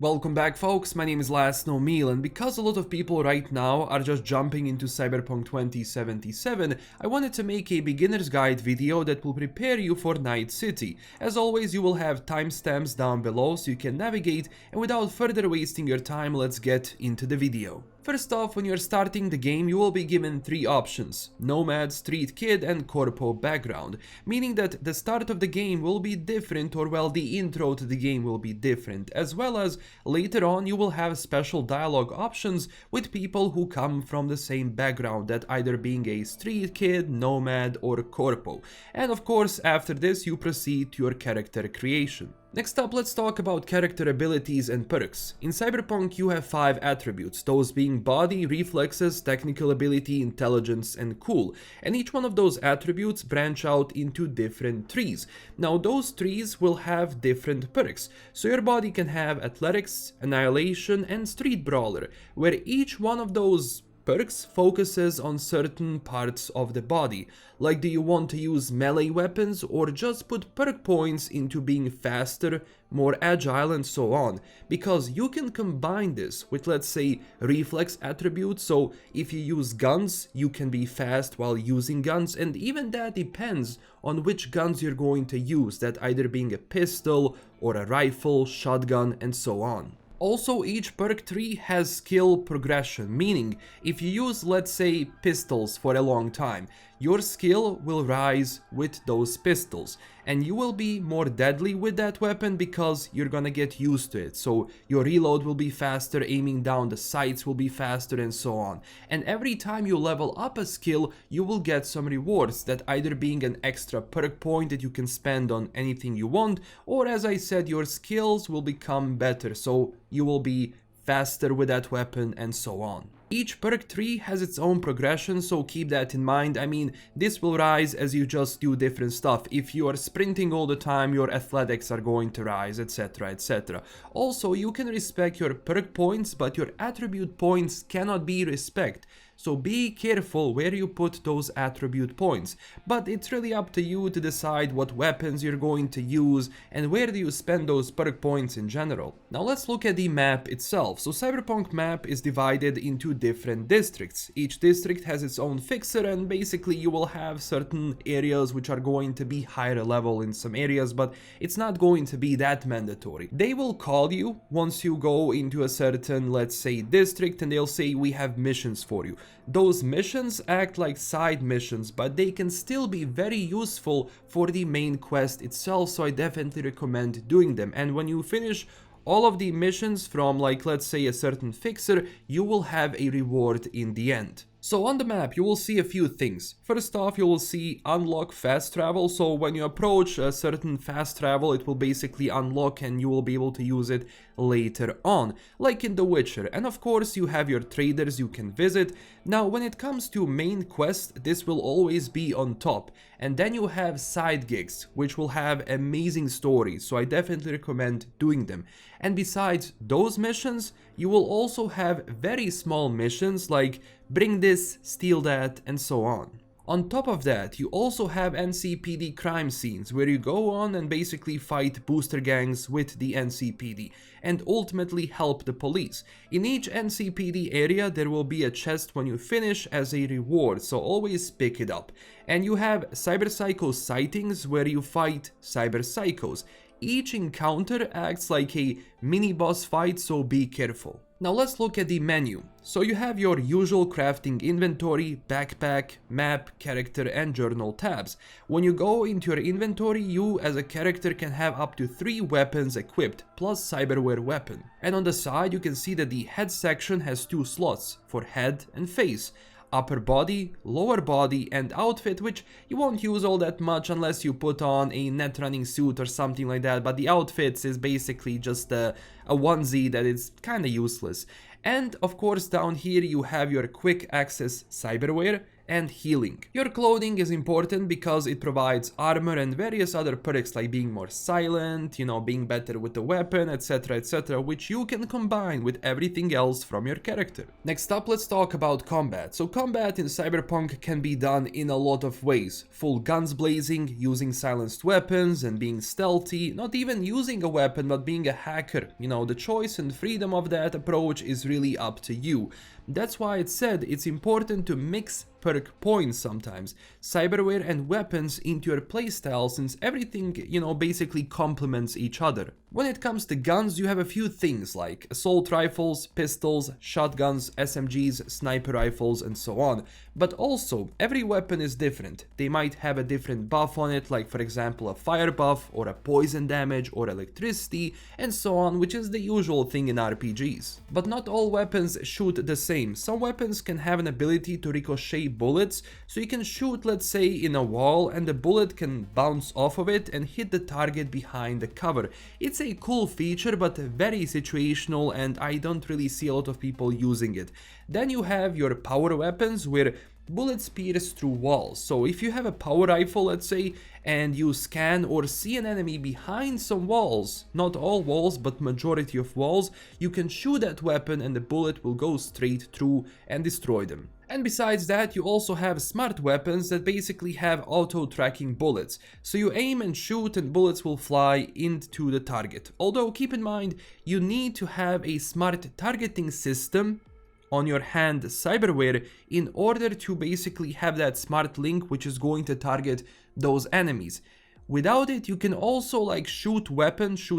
Welcome back folks, my name is LastKnownMeal, and because a lot of people right now are just jumping into Cyberpunk 2077, I wanted to make a beginner's guide video that will prepare you for Night City. As always, you will have timestamps down below so you can navigate, and without further wasting your time, let's get into the video. First off, when you're starting the game, you will be given three options: Nomad, Street Kid, and Corpo background, meaning that the start of the game will be different, or well, the intro to the game will be different, as well as later on you will have special dialogue options with people who come from the same background, that either being a Street Kid, Nomad, or Corpo. And of course, after this you proceed to your character creation. Next up, let's talk about character abilities and perks. In Cyberpunk you have 5 attributes, those being body, reflexes, technical ability, intelligence, and cool. And each one of those attributes branch out into different trees. Now those trees will have different perks. So your body can have athletics, annihilation, and street brawler, where each one of those perks focuses on certain parts of the body. Like, do you want to use melee weapons, or just put perk points into being faster, more agile, and so on? Because you can combine this with, let's say, reflex attributes, so if you use guns, you can be fast while using guns, and even that depends on which guns you're going to use, that either being a pistol, or a rifle, shotgun, and so on. Also, each perk tree has skill progression, meaning if you use, let's say, pistols for a long time, your skill will rise with those pistols, and you will be more deadly with that weapon because you're gonna get used to it. So your reload will be faster, aiming down the sights will be faster, and so on. And every time you level up a skill, you will get some rewards, that either being an extra perk point that you can spend on anything you want, or as I said, your skills will become better, so you will be faster with that weapon, and so on. Each perk tree has its own progression, so keep that in mind. I mean, this will rise as you just do different stuff. If you are sprinting all the time, your athletics are going to rise, etc, etc. Also, you can respect your perk points, but your attribute points cannot be respect. So be careful where you put those attribute points, but it's really up to you to decide what weapons you're going to use and where do you spend those perk points in general. Now let's look at the map itself. So Cyberpunk map is divided into different districts. Each district has its own fixer, and basically you will have certain areas which are going to be higher level in some areas, but it's not going to be that mandatory. They will call you once you go into a certain, let's say, district, and they'll say, we have missions for you. Those missions act like side missions, but they can still be very useful for the main quest itself, so I definitely recommend doing them. And when you finish all of the missions from, like, let's say, a certain fixer, you will have a reward in the end. So on the map you will see a few things. First off, you will see unlock fast travel, so when you approach a certain fast travel it will basically unlock and you will be able to use it later on, like in The Witcher. And of course you have your traders you can visit. Now when it comes to main quest, this will always be on top, and then you have side gigs which will have amazing stories, so I definitely recommend doing them. And besides those missions, you will also have very small missions like bring this, steal that, and so on. On top of that, you also have NCPD crime scenes where you go on and basically fight booster gangs with the NCPD and ultimately help the police. In each NCPD area there will be a chest when you finish as a reward, so always pick it up. And you have Cyber Psycho sightings where you fight Cyber Psychos. Each encounter acts like a mini boss fight, so be careful. Now let's look at the menu. So you have your usual crafting inventory, backpack, map, character, and journal tabs. When you go into your inventory, you as a character can have up to 3 weapons equipped, plus cyberware weapon. And on the side you can see that the head section has 2 slots for head and face. Upper body, lower body, and outfit, which you won't use all that much unless you put on a Netrunning suit or something like that, but the outfits is basically just a onesie that is kinda useless. And of course down here you have your quick access cyberware, and healing. Your clothing is important because it provides armor and various other perks like being more silent, being better with the weapon, etc, which you can combine with everything else from your character. Next up, let's talk about combat. So combat in Cyberpunk can be done in a lot of ways. Full guns blazing, using silenced weapons and being stealthy, not even using a weapon but being a hacker. The choice and freedom of that approach is really up to you. That's why it said it's important to mix perk points sometimes, cyberware and weapons into your playstyle, since everything, basically complements each other. When it comes to guns, you have a few things like assault rifles, pistols, shotguns, SMGs, sniper rifles, and so on. But also, every weapon is different. They might have a different buff on it, like for example a fire buff, or a poison damage, or electricity, and so on, which is the usual thing in RPGs. But not all weapons shoot the same. Some weapons can have an ability to ricochet bullets, so you can shoot, let's say, in a wall and the bullet can bounce off of it and hit the target behind the cover. It's a cool feature but very situational, and I don't really see a lot of people using it. Then you have your power weapons where bullets pierce through walls. So if you have a power rifle, let's say, and you scan or see an enemy behind some walls, not all walls but majority of walls, you can shoot that weapon and the bullet will go straight through and destroy them. And besides that, you also have smart weapons that basically have auto-tracking bullets. So you aim and shoot and bullets will fly into the target. Although keep in mind, you need to have a smart targeting system on your hand cyberware in order to basically have that smart link which is going to target those enemies. Without it, you can also shoot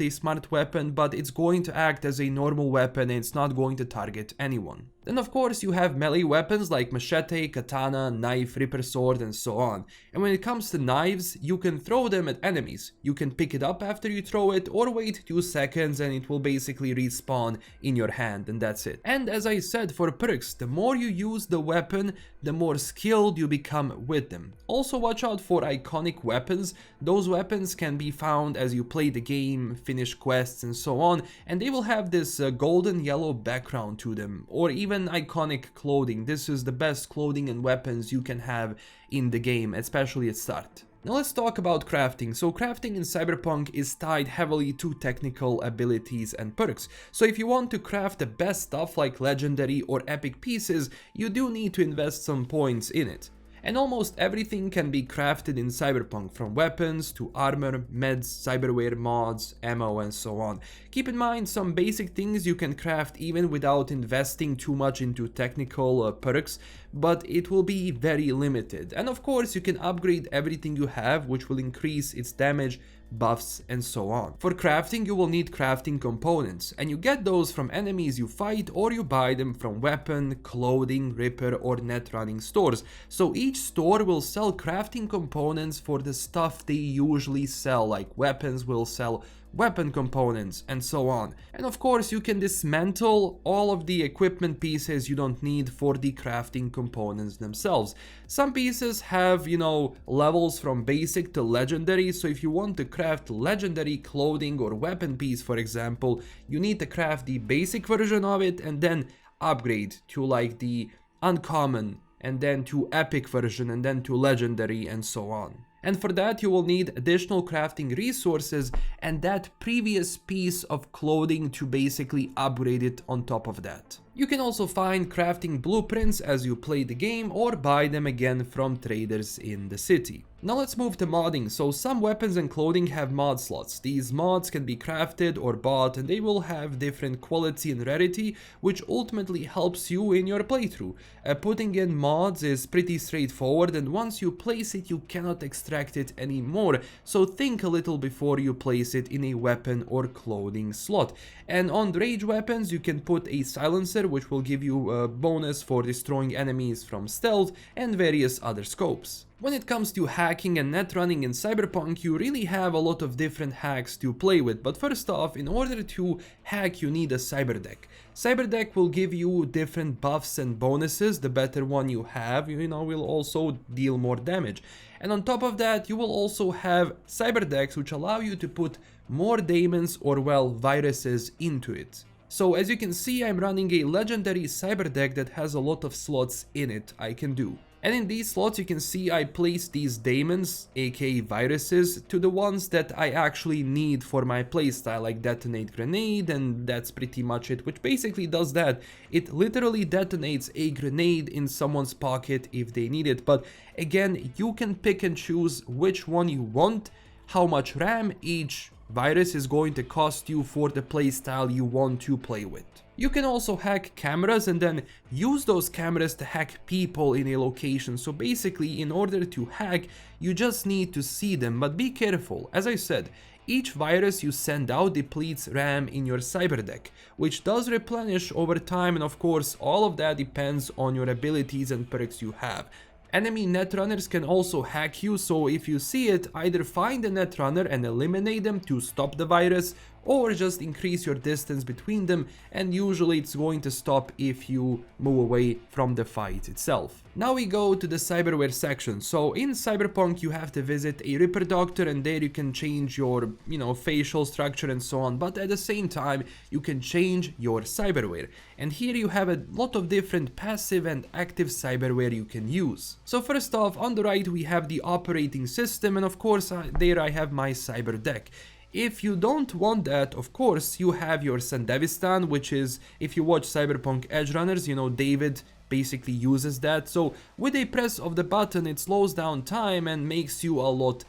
a smart weapon, but it's going to act as a normal weapon and it's not going to target anyone. Then of course you have melee weapons like machete, katana, knife, ripper sword, and so on. And when it comes to knives, you can throw them at enemies. You can pick it up after you throw it or wait 2 seconds and it will basically respawn in your hand, and that's it. And as I said, for perks, the more you use the weapon, the more skilled you become with them. Also watch out for iconic weapons. Those weapons can be found as you play the game, finish quests, and so on, and they will have this golden yellow background to them, or even iconic clothing. This is the best clothing and weapons you can have in the game, especially at start. Now let's talk about crafting. So crafting in Cyberpunk is tied heavily to technical abilities and perks. So if you want to craft the best stuff like legendary or epic pieces, you do need to invest some points in it. And almost everything can be crafted in Cyberpunk, from weapons to armor, meds, cyberware mods, ammo, and so on. Keep in mind, some basic things you can craft even without investing too much into technical perks, but it will be very limited. And of course you can upgrade everything you have, which will increase its damage, buffs, and so on. For crafting, you will need crafting components, and you get those from enemies you fight or you buy them from weapon, clothing, Ripper, or Netrunning stores. So each store will sell crafting components for the stuff they usually sell, like weapons will sell weapon components, and so on. And of course you can dismantle all of the equipment pieces you don't need for the crafting components themselves. Some pieces have, levels from basic to legendary, so if you want to craft legendary clothing or weapon piece, for example, you need to craft the basic version of it and then upgrade to the uncommon, and then to epic version, and then to legendary, and so on. And for that you will need additional crafting resources and that previous piece of clothing to basically upgrade it on top of that. You can also find crafting blueprints as you play the game or buy them again from traders in the city. Now let's move to modding. So some weapons and clothing have mod slots. These mods can be crafted or bought and they will have different quality and rarity, which ultimately helps you in your playthrough. Putting in mods is pretty straightforward, and once you place it you cannot extract it anymore, so think a little before you place it in a weapon or clothing slot. And on rage weapons you can put a silencer, which will give you a bonus for destroying enemies from stealth and various other scopes. When it comes to hacking and netrunning in Cyberpunk, you really have a lot of different hacks to play with, but first off, in order to hack you need a cyber deck. Cyber deck will give you different buffs and bonuses. The better one you have, will also deal more damage. And on top of that, you will also have cyber decks which allow you to put more daemons or viruses into it. So as you can see, I'm running a legendary cyber deck that has a lot of slots in it I can do. And in these slots you can see I placed these daemons, aka viruses, to the ones that I actually need for my playstyle, like detonate grenade, and that's pretty much it, which basically does that. It literally detonates a grenade in someone's pocket if they need it, but again, you can pick and choose which one you want, how much RAM each virus is going to cost you for the playstyle you want to play with. You can also hack cameras and then use those cameras to hack people in a location. So basically, in order to hack, you just need to see them, but be careful. As I said, each virus you send out depletes RAM in your cyber deck, which does replenish over time, and of course, all of that depends on your abilities and perks you have. Enemy netrunners can also hack you, so if you see it, either find a netrunner and eliminate them to stop the virus, or just increase your distance between them, and usually it's going to stop if you move away from the fight itself. Now we go to the cyberware section. So in Cyberpunk you have to visit a Ripper Doctor, and there you can change your, facial structure and so on, but at the same time you can change your cyberware. And here you have a lot of different passive and active cyberware you can use. So first off, on the right we have the operating system, and of course there I have my cyber deck. If you don't want that, of course, you have your Sandevistan, which is, if you watch Cyberpunk Edge Runners, David basically uses that. So with a press of the button, it slows down time and makes you a lot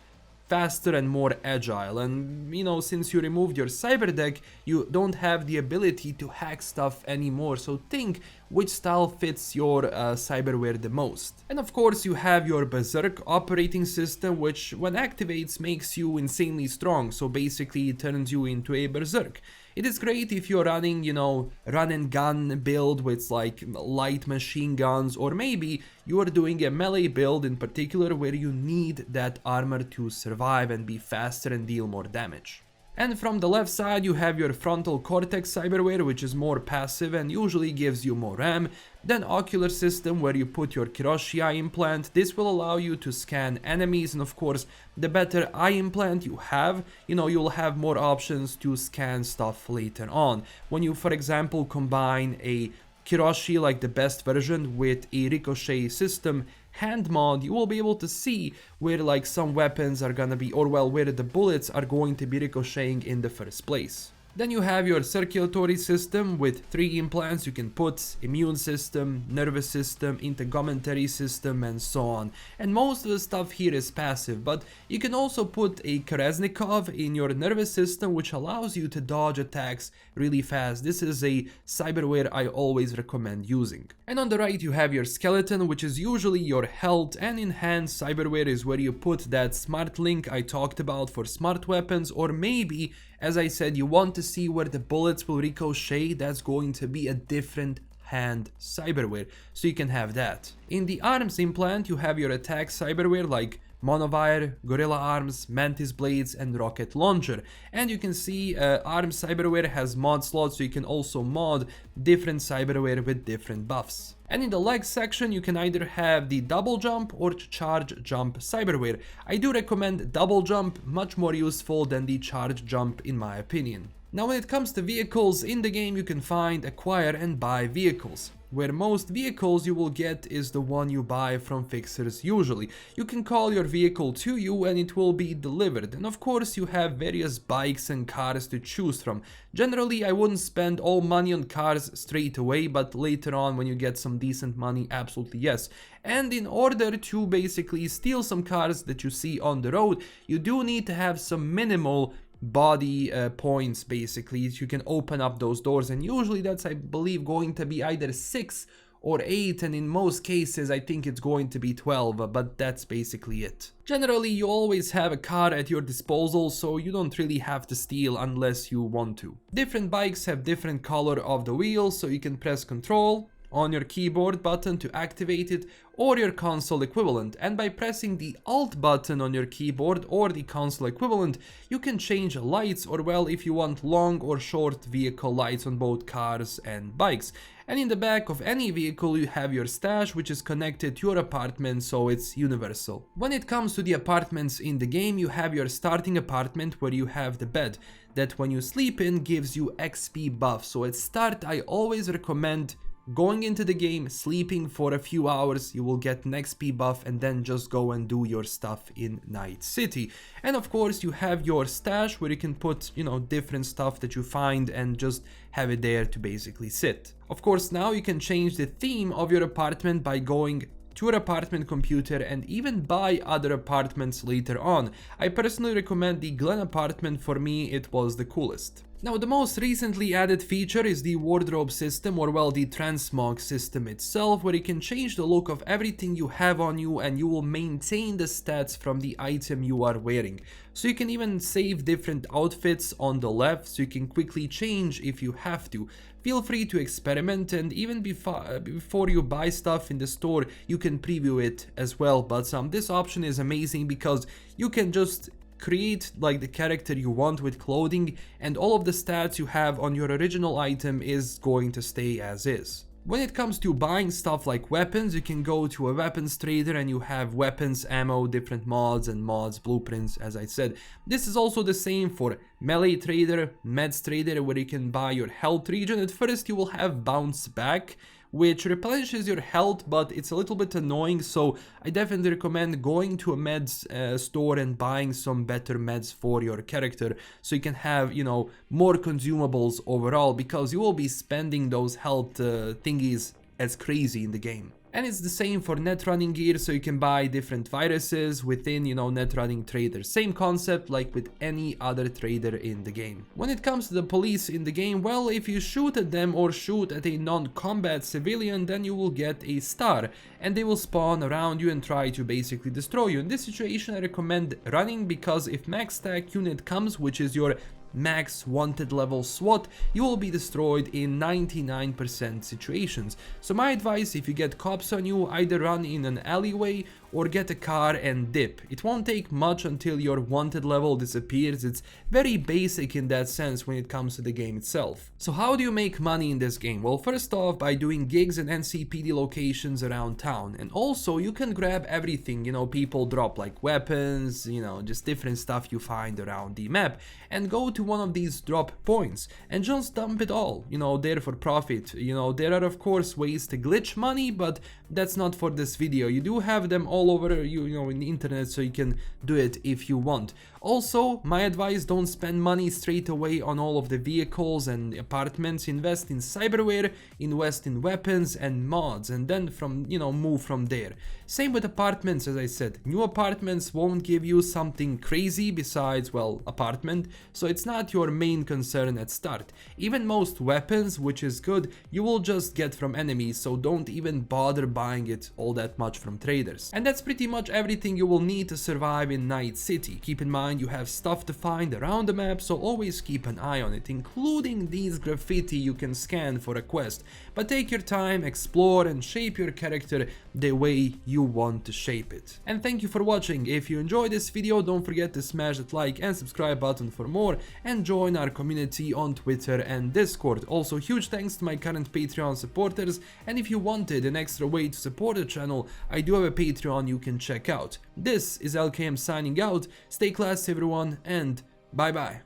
faster and more agile. And since you removed your cyber deck, you don't have the ability to hack stuff anymore, so think which style fits your cyberware the most. And of course you have your Berserk operating system, which when activates makes you insanely strong, so basically it turns you into a Berserk. It is great if you're running, run and gun build with like light machine guns, or maybe you are doing a melee build in particular where you need that armor to survive and be faster and deal more damage. And from the left side you have your frontal cortex cyberware, which is more passive and usually gives you more RAM. Then ocular system, where you put your Kiroshi eye implant. This will allow you to scan enemies, and of course the better eye implant you have, you'll have more options to scan stuff later on. When you, for example, combine a Kiroshi, like the best version, with a ricochet system hand mod, you will be able to see where like some weapons are gonna be, or well, where the bullets are going to be ricocheting in the first place. Then you have your circulatory system with 3 implants you can put: immune system, nervous system, integumentary system, and so on. And most of the stuff here is passive, but you can also put a Krasnikov in your nervous system, which allows you to dodge attacks really fast. This is a cyberware I always recommend using. And on the right you have your skeleton, which is usually your health, and enhanced cyberware is where you put that smart link I talked about for smart weapons, or maybe, as I said, you want to see where the bullets will ricochet. That's going to be a different hand cyberware, so you can have that. In the arms implant you have your attack cyberware like Monovire, Gorilla Arms, Mantis Blades, and Rocket Launcher. And you can see arms cyberware has mod slots, so you can also mod different cyberware with different buffs. And in the leg section you can either have the double jump or charge jump cyberware. I do recommend double jump, much more useful than the charge jump in my opinion. Now when it comes to vehicles, in the game you can find, acquire, and buy vehicles. Where most vehicles you will get is the one you buy from fixers usually. You can call your vehicle to you and it will be delivered. And of course you have various bikes and cars to choose from. Generally I wouldn't spend all money on cars straight away, but later on when you get some decent money, absolutely yes. And in order to basically steal some cars that you see on the road, you do need to have some minimal body points. Basically you can open up those doors, and usually that's, I believe, going to be either 6 or 8, and in most cases I think it's going to be 12, but that's basically it. Generally you always have a car at your disposal, so you don't really have to steal unless you want to. Different bikes have different color of the wheels, so you can press Control on your keyboard button to activate it, or your console equivalent, and by pressing the Alt button on your keyboard or the console equivalent you can change lights, or well, if you want long or short vehicle lights on both cars and bikes. And in the back of any vehicle you have your stash, which is connected to your apartment, so it's universal. When it comes to the apartments in the game, you have your starting apartment where you have the bed that when you sleep in gives you XP buff. So at start I always recommend going into the game, sleeping for a few hours, you will get an XP buff, and then just go and do your stuff in Night City. And of course you have your stash where you can put, you know, different stuff that you find and just have it there to basically sit. Of course now you can change the theme of your apartment by going to your apartment computer and even buy other apartments later on. I personally recommend the Glen apartment. For me it was the coolest. Now the most recently added feature is the wardrobe system, or well, the Transmog system itself, where you can change the look of everything you have on you and you will maintain the stats from the item you are wearing. So you can even save different outfits on the left so you can quickly change if you have to. Feel free to experiment, and even before you buy stuff in the store you can preview it as well, but this option is amazing because you can just create like the character you want with clothing, and all of the stats you have on your original item is going to stay as is. When it comes to buying stuff like weapons, you can go to a weapons trader and you have weapons, ammo, different mods and mods, blueprints, as I said. This is also the same for melee trader, meds trader, where you can buy your health regen. At first you will have bounce back, which replenishes your health, but it's a little bit annoying, so I definitely recommend going to a meds store and buying some better meds for your character so you can have, you know, more consumables overall, because you will be spending those health thingies as crazy in the game. And it's the same for Netrunning gear, so you can buy different viruses within, you know, Netrunning traders. Same concept like with any other trader in the game. When it comes to the police in the game, well, if you shoot at them or shoot at a non-combat civilian, then you will get a star, and they will spawn around you and try to basically destroy you. In this situation I recommend running, because if max stack unit comes, which is your max wanted level SWAT, you will be destroyed in 99% situations. So my advice, if you get cops on you, either run in an alleyway or get a car and dip. It won't take much until your wanted level disappears. It's very basic in that sense when it comes to the game itself. So how do you make money in this game? Well, first off, by doing gigs and NCPD locations around town. And also you can grab everything, you know, people drop like weapons, you know, just different stuff you find around the map, and go to one of these drop points and just dump it all, you know, there for profit. You know, there are of course ways to glitch money, but that's not for this video. You do have them all over you know, in the internet, so you can do it if you want. Also, my advice, don't spend money straight away on all of the vehicles and apartments. Invest in cyberware, invest in weapons and mods, and then from, you know, move from there. Same with apartments, as I said. New apartments won't give you something crazy besides, well, apartment, so it's not your main concern at start. Even most weapons, which is good, you will just get from enemies, so don't even bother buying it all that much from traders. And that's pretty much everything you will need to survive in Night City. Keep in mind you have stuff to find around the map, so always keep an eye on it, including these graffiti you can scan for a quest. But take your time, explore and shape your character the way you want to shape it. And thank you for watching. If you enjoyed this video, don't forget to smash that like and subscribe button for more, and join our community on Twitter and Discord. Also, huge thanks to my current Patreon supporters, and if you wanted an extra way to support the channel, I do have a Patreon you can check out. This is LKM signing out. Stay classy everyone, and bye bye.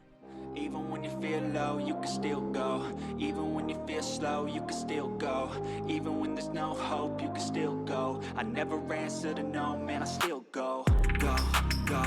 Even when you feel low, you can still go. Even when you feel slow, you can still go. Even when there's no hope, you can still go. I never answer to no, man, I still go. Go, go.